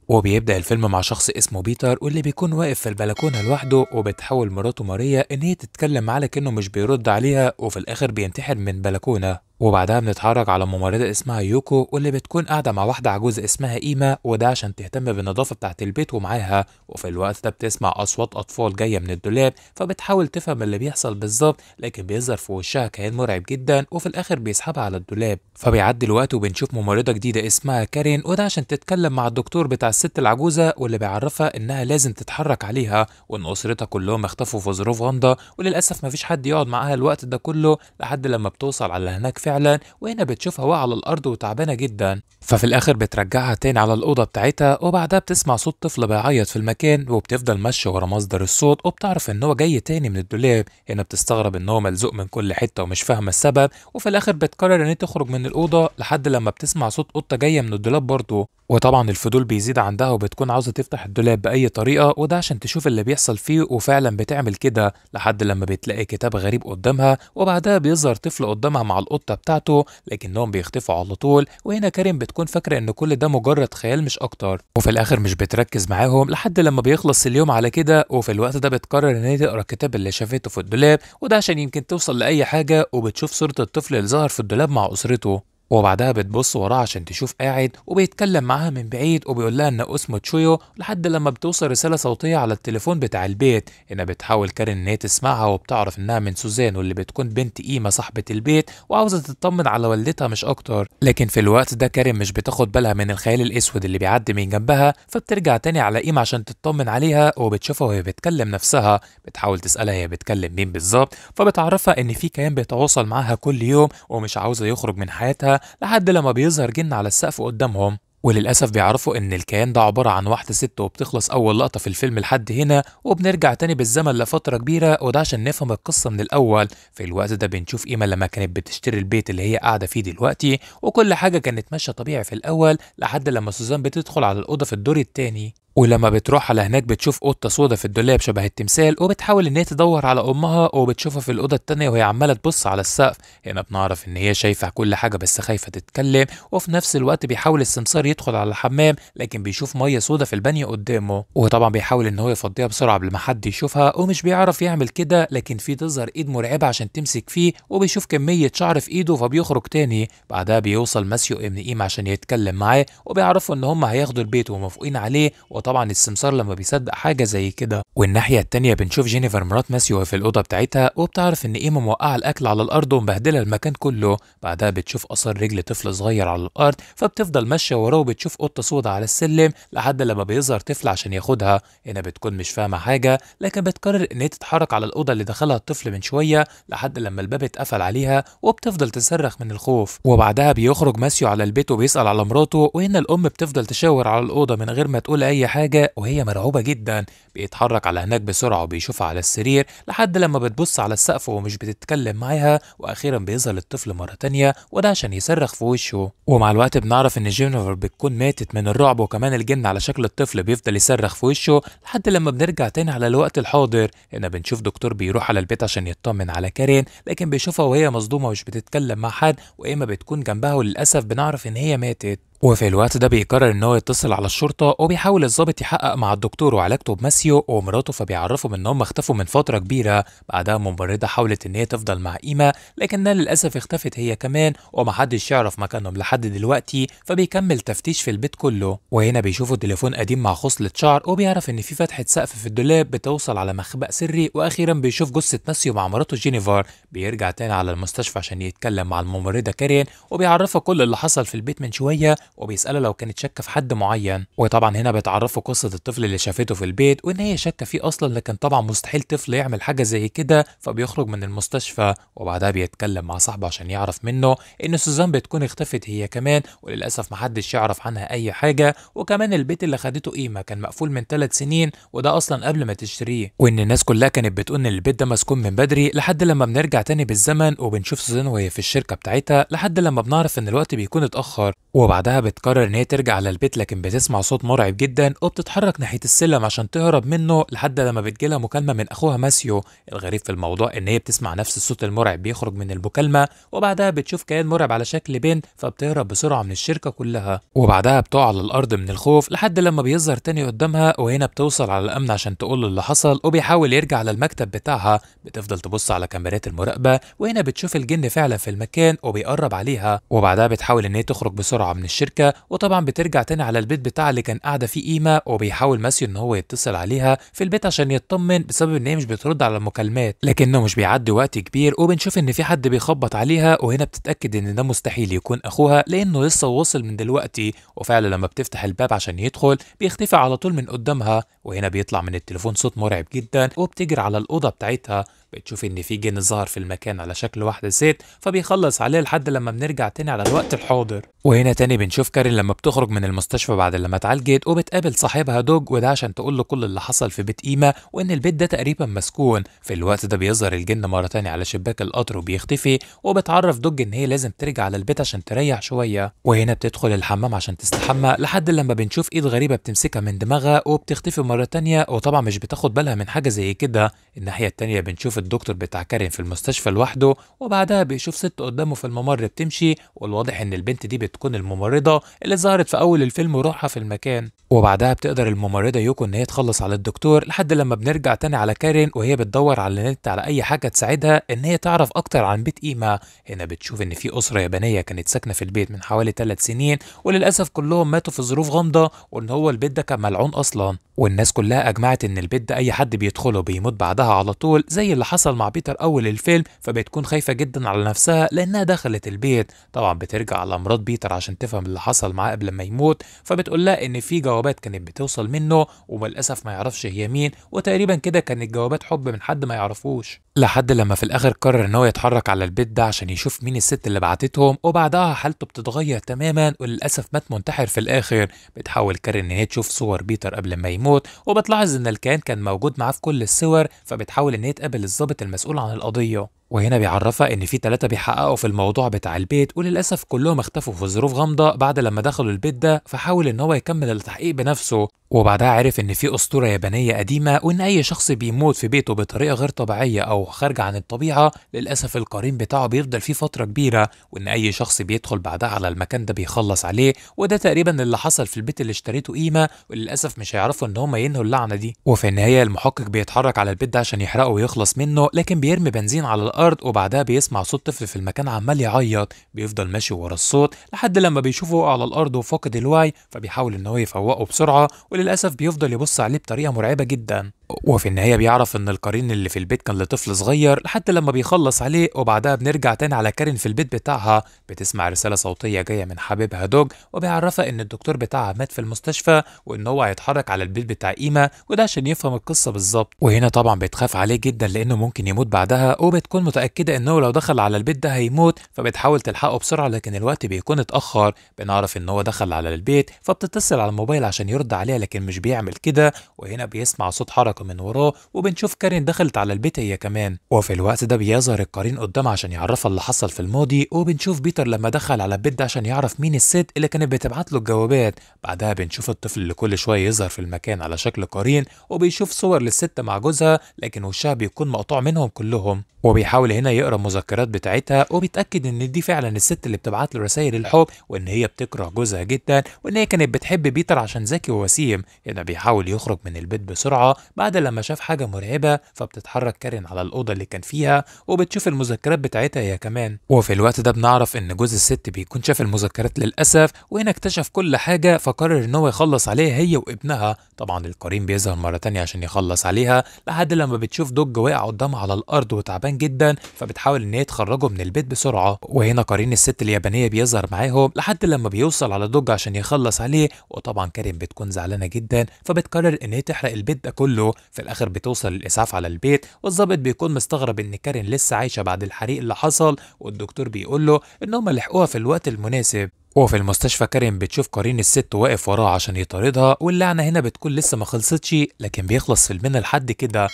وبيبدأ الفيلم مع شخص اسمه بيتر واللي بيكون واقف في البلكونة لوحده، وبتحاول مراته ماريا إن هي تتكلم معاه لكنه مش بيرد عليها، وفي الآخر بينتحر من بلكونة. وبعدها بنتحرك على ممرضة اسمها يوكو واللي بتكون قاعدة مع واحدة عجوزة اسمها إيما، وده عشان تهتم بالنظافة بتاعة البيت ومعاها. وفي الوقت ده بتسمع أصوات أطفال جاية من الدولاب، فبتحاول تفهم اللي بيحصل بالظبط، لكن بيظهر في وشها كيان مرعب جدا، وفي الآخر بيسحبها على الدولاب. فبيعدي الوقت وبنشوف ممرضة جديدة اسمها كارين، وده عشان تتكلم مع الدكتور بتاع الست العجوزة، واللي بيعرفها إنها لازم تتحرك عليها، وإن أسرتها كلهم اختفوا في ظروف غامضة، وللأسف مفيش حد يقعد معاها الوقت ده كله لحد لما بتوصل على هناك فعلا. وهنا بتشوفها واقعة على الأرض وتعبانة جدا، ففي الآخر بترجعها تاني على الأوضة بتاعتها. وبعدها بتسمع صوت طفل بيعيط في المكان، وبتفضل ماشية ورا مصدر الصوت، وبتعرف إن هو جاي تاني من الدولاب. هنا بتستغرب إن هو ملزوق من كل حتة ومش فاهمة السبب، وفي الآخر بتقرر إن هي تخرج من الأوضة لحد لما بتسمع صوت قطة جاية من الدولاب برضه. وطبعا الفضول بيزيد عندها وبتكون عاوزة تفتح الدولاب بأي طريقة، وده عشان تشوف اللي بيحصل فيه، وفعلا بتعمل كده لحد لما بتلاقي كتاب غريب قدامها. وبعدها بيظهر طفل قدامها مع القطة بتاعته، لكنهم بيختفوا على طول. وهنا كارين بتكون فاكرة ان كل ده مجرد خيال مش اكتر، وفي الاخر مش بتركز معاهم لحد لما بيخلص اليوم على كده. وفي الوقت ده بتقرر ان هي تقرا الكتاب اللي شافته في الدولاب، وده عشان يمكن توصل لاي حاجة. وبتشوف صورة الطفل اللي ظهر في الدولاب مع اسرته، وبعدها بتبص وراه عشان تشوف قاعد وبيتكلم معاها من بعيد، وبيقول لها ان اسمه تشويو، لحد لما بتوصل رسالة صوتية على التليفون بتاع البيت. هنا بتحاول كارين ان هي تسمعها، وبتعرف انها من سوزان، واللي بتكون بنت قيمة صاحبة البيت، وعاوزة تطمن على والدتها مش اكتر. لكن في الوقت ده كارين مش بتاخد بالها من الخيال الاسود اللي بيعدي من جنبها، فبترجع تاني على قيمة عشان تطمن عليها، وبتشوفها وهي بتكلم نفسها. بتحاول تسألها هي بتكلم مين بالظبط، فبتعرفها ان في كيان بيتواصل معاها كل يوم ومش عاوزة يخرج من حياتها، لحد لما بيظهر جن على السقف قدامهم. وللأسف بيعرفوا إن الكيان ده عبارة عن واحدة ست، وبتخلص أول لقطة في الفيلم لحد هنا، وبنرجع تاني بالزمن لفترة كبيرة، وده عشان نفهم القصة من الأول. في الوقت ده بنشوف إيما لما كانت بتشتري البيت اللي هي قاعدة فيه دلوقتي، وكل حاجة كانت ماشية طبيعي في الأول لحد لما سوزان بتدخل على الأوضة في الدور التاني. ولما بتروح على هناك بتشوف قطة سودا في الدولاب شبه التمثال، وبتحاول ان هي تدور على امها، وبتشوفها في الاوضه التانيه وهي عماله تبص على السقف. هنا بنعرف ان هي شايفه كل حاجه بس خايفه تتكلم. وفي نفس الوقت بيحاول السمسار يدخل على الحمام، لكن بيشوف ميه سودا في البانيو قدامه، وطبعا بيحاول ان هو يفضيها بسرعه قبل ما حد يشوفها، ومش بيعرف يعمل كده، لكن في تظهر ايد مرعبه عشان تمسك فيه، وبيشوف كميه شعر في ايده فبيخرج تاني. بعدها بيوصل ماسيو ابن قيم عشان يتكلم معاه، وبيعرفوا ان هم هياخدوا البيت وموافقين عليه. وطبعا السمسار لما بيصدق حاجه زي كده. والناحيه التانيه بنشوف جينيفر مرات ماسيو في الاوضه بتاعتها، وبتعرف ان قيمه موقعه الاكل على الارض ومبهدله المكان كله. بعدها بتشوف اثار رجل طفل صغير على الارض، فبتفضل ماشيه وراه، وبتشوف قطه سودا على السلم لحد لما بيظهر طفل عشان ياخدها. هنا بتكون مش فاهمه حاجه، لكن بتقرر ان هي تتحرك على الاوضه اللي دخلها الطفل من شويه لحد لما الباب اتقفل عليها، وبتفضل تصرخ من الخوف. وبعدها بيخرج ماسيو على البيت وبيسال على مراته، وهنا الام بتفضل تشاور على الاوضه من غير ما تقول اي حاجه، وهي مرعوبه جدا. بيتحرك على هناك بسرعه وبيشوفها على السرير لحد لما بتبص على السقف ومش بتتكلم معاها. واخيرا بيظهر الطفل مره تانيه، وده عشان يصرخ في وشه. ومع الوقت بنعرف ان جينيفر بتكون ماتت من الرعب، وكمان الجن على شكل الطفل بيفضل يصرخ في وشه لحد لما بنرجع تاني على الوقت الحاضر. هنا بنشوف دكتور بيروح على البيت عشان يطمن على كارين، لكن بيشوفها وهي مصدومه ومش بتتكلم مع حد، واما بتكون جنبها، وللاسف بنعرف ان هي ماتت. وفي الوقت ده بيقرر ان هو يتصل على الشرطه، وبيحاول الضابط يحقق مع الدكتور وعلاقته بماسيو ومراته، فبيعرفهم ان هم اختفوا من فتره كبيره. بعدها ممرضه حاولت ان هي تفضل مع قيمه، لكنها للاسف اختفت هي كمان، ومحدش يعرف مكانهم لحد دلوقتي. فبيكمل تفتيش في البيت كله، وهنا بيشوفوا تليفون قديم مع خصلة شعر، وبيعرف ان في فتحه سقف في الدولاب بتوصل على مخبأ سري. واخيرا بيشوف جثه ماسيو مع مراته جينيفر. بيرجع تاني على المستشفى عشان يتكلم مع الممرضه كارين، وبيعرفها كل اللي حصل في البيت من شويه، وبيسألها لو كانت شاكة في حد معين. وطبعا هنا بتعرفوا قصة الطفل اللي شافته في البيت، وان هي شاكة فيه اصلا، لكن طبعا مستحيل طفل يعمل حاجة زي كده. فبيخرج من المستشفى، وبعدها بيتكلم مع صاحبه عشان يعرف منه ان سوزان بتكون اختفت هي كمان، وللاسف محدش يعرف عنها اي حاجة. وكمان البيت اللي خدته قيمة كان مقفول من 3 سنين، وده اصلا قبل ما تشتريه، وان الناس كلها كانت بتقول ان البيت ده مسكون من بدري. لحد لما بنرجع تاني بالزمن، وبنشوف سوزان وهي في الشركة بتاعتها، لحد لما بنعرف ان الوقت بيكون اتأخر. وبعدها بتقرر ان هي ترجع على البيت، لكن بتسمع صوت مرعب جدا وبتتحرك ناحيه السلم عشان تهرب منه لحد لما بتجيلها مكالمه من اخوها ماسيو. الغريب في الموضوع ان هي بتسمع نفس الصوت المرعب بيخرج من المكالمه، وبعدها بتشوف كائن مرعب على شكل بنت، فبتهرب بسرعه من الشركه كلها، وبعدها بتقع على الارض من الخوف لحد لما بيظهر تاني قدامها. وهنا بتوصل على الامن عشان تقول له اللي حصل، وبيحاول يرجع على المكتب بتاعها. بتفضل تبص على كاميرات المراقبه، وهنا بتشوف الجن فعلا في المكان وبيقرب عليها، وبعدها بتحاول ان هي تخرج بسرعه من الشركه. وطبعا بترجع تاني على البيت بتاعها اللي كان قاعده فيه قيمه، وبيحاول ماسيو ان هو يتصل عليها في البيت عشان يطمن بسبب ان هي مش بترد على المكالمات، لكنه مش بيعدي وقت كبير وبنشوف ان في حد بيخبط عليها. وهنا بتتاكد ان ده مستحيل يكون اخوها لانه لسه واصل من دلوقتي، وفعلا لما بتفتح الباب عشان يدخل بيختفي على طول من قدامها. وهنا بيطلع من التليفون صوت مرعب جدا وبتجري على الاوضه بتاعتها. بتشوف ان في جن ظهر في المكان على شكل واحده ست، فبيخلص عليه لحد لما بنرجع تاني على الوقت الحاضر. وهنا تاني بنشوف كارين لما بتخرج من المستشفى بعد لما اتعالجت، وبتقابل صاحبها دوج، وده عشان تقول له كل اللي حصل في بيت قيمه وان البيت ده تقريبا مسكون. في الوقت ده بيظهر الجن مره تانية على شباك القطر وبيختفي، وبتعرف دوج ان هي لازم ترجع على البيت عشان تريح شويه. وهنا بتدخل الحمام عشان تستحمى لحد لما بنشوف ايد غريبه بتمسكها من دماغها وبتختفي مره تانية، وطبعا مش بتاخد بالها من حاجه زي كده. الناحيه التانية بنشوف الدكتور بتاع كارين في المستشفى لوحده، وبعدها بيشوف ست قدامه في الممر بتمشي، والواضح ان البنت دي بتكون الممرضه اللي ظهرت في اول الفيلم وروحها في المكان. وبعدها بتقدر الممرضه يوكو ان هي تخلص على الدكتور لحد لما بنرجع تاني على كارين وهي بتدور على النت على اي حاجه تساعدها ان هي تعرف اكتر عن بيت قيمه. هنا بتشوف ان في اسره يابانيه كانت ساكنه في البيت من حوالي 3 سنين، وللاسف كلهم ماتوا في ظروف غامضه، وان هو البيت ده كان ملعون اصلا، والناس كلها اجمعت ان البيت ده اي حد بيدخله بيموت بعدها على طول زي اللي حصل مع بيتر اول الفيلم. فبتكون خايفه جدا على نفسها لانها دخلت البيت. طبعا بترجع على مرات بيتر عشان تفهم اللي حصل معاه قبل ما يموت، فبتقول لها ان في جوابات كانت بتوصل منه وللاسف ما يعرفش هي مين، وتقريبا كده كانت جوابات حب من حد ما يعرفوش. لحد لما في الاخر قرر ان هو يتحرك على البيت ده عشان يشوف مين الست اللي بعتتهم، وبعدها حالته بتتغير تماما وللاسف مات منتحر في الاخر. بتحاول كارين ان هي تشوف صور بيتر قبل ما يموت، وبتلاحظ ان الكيان كان موجود معاه في كل الصور، فبتحاول ان هي تقابل الضابط المسؤول عن القضيه. وهنا بيعرفها ان في 3 بيحققوا في الموضوع بتاع البيت، وللاسف كلهم اختفوا في ظروف غامضه بعد لما دخلوا البيت ده، فحاول ان هو يكمل التحقيق بنفسه. وبعدها عرف ان في اسطوره يابانيه قديمه، وان اي شخص بيموت في بيته بطريقه غير طبيعيه او خارجه عن الطبيعه للاسف القرين بتاعه بيفضل فيه فتره كبيره، وان اي شخص بيدخل بعدها على المكان ده بيخلص عليه. وده تقريبا اللي حصل في البيت اللي اشتريته قيمه، وللاسف مش هيعرفوا ان هم ينهوا اللعنه دي. وفي النهايه المحقق بيتحرك على البيت ده عشان يحرقه ويخلص منه، لكن بيرمي بنزين على الارض، وبعدها بيسمع صوت طفل في المكان عمال يعيط. بيفضل ماشي ورا الصوت لحد لما بيشوفه وقع على الارض وفاقد الوعي، فبيحاول ان هو يفوقه بسرعه، وللاسف بيفضل يبص عليه بطريقه مرعبه جدا. وفي النهايه بيعرف ان القرين اللي في البيت كان لطفل صغير لحد لما بيخلص عليه. وبعدها بنرجع تاني على كارين في البيت بتاعها، بتسمع رساله صوتيه جايه من حبيبها دوج، وبيعرفها ان الدكتور بتاعها مات في المستشفى، وان هو هيتحرك على البيت بتاع قيمه، وده عشان يفهم القصه بالظبط. وهنا طبعا بتخاف عليه جدا لانه ممكن يموت بعدها، وبتكون متاكده انه لو دخل على البيت ده هيموت، فبتحاول تلحقه بسرعه لكن الوقت بيكون اتاخر. بنعرف ان هو دخل على البيت، فبتتصل على الموبايل عشان يرد عليها لكن مش بيعمل كده. وهنا بيسمع صوت حركه من وراه، وبنشوف كارين دخلت على البيت هي كمان. وفي الوقت ده بيظهر القرين قدامها عشان يعرفها اللي حصل في الماضي، وبنشوف بيتر لما دخل على البيت ده عشان يعرف مين الست اللي كانت بتبعت له الجوابات. بعدها بنشوف الطفل اللي كل شويه يظهر في المكان على شكل قرين، وبيشوف صور للست مع جوزها لكن وشها بيكون مقطوع منهم كلهم. وبيحاول هنا يقرا المذكرات بتاعتها، وبيتاكد ان دي فعلا الست اللي بتبعت له رسائل الحب، وان هي بتكره جوزها جدا، وان هي كانت بتحب بيتر عشان ذكي ووسيم. هنا بيحاول يخرج من البيت بسرعه بعد لما شاف حاجه مرعبه، فبتتحرك كارين على الاوضه اللي كان فيها وبتشوف المذكرات بتاعتها هي كمان. وفي الوقت ده بنعرف ان جوز الست بيكون شاف المذكرات للاسف، وهنا اكتشف كل حاجه، فقرر ان هو يخلص عليها هي وابنها. طبعا القرين بيظهر مره تانية عشان يخلص عليها لحد لما بتشوف دوج واقع قدامها على الارض وتعبان جدا، فبتحاول ان هي تخرجه من البيت بسرعه. وهنا قرين الست اليابانيه بيظهر معاهم لحد لما بيوصل على دوج عشان يخلص عليه. وطبعا كارين بتكون زعلانه جدا، فبتقرر ان هي تحرق البيت ده كله. في الاخر بتوصل الاسعاف على البيت، والظابط بيكون مستغرب ان كارين لسه عايشه بعد الحريق اللي حصل، والدكتور بيقول له ان هم لحقوها في الوقت المناسب. وفي المستشفى كارين بتشوف قرين الست واقف وراها عشان يطاردها، واللعنه هنا بتكون لسه ما خلصتش، لكن بيخلص فيلمنا لحد كده.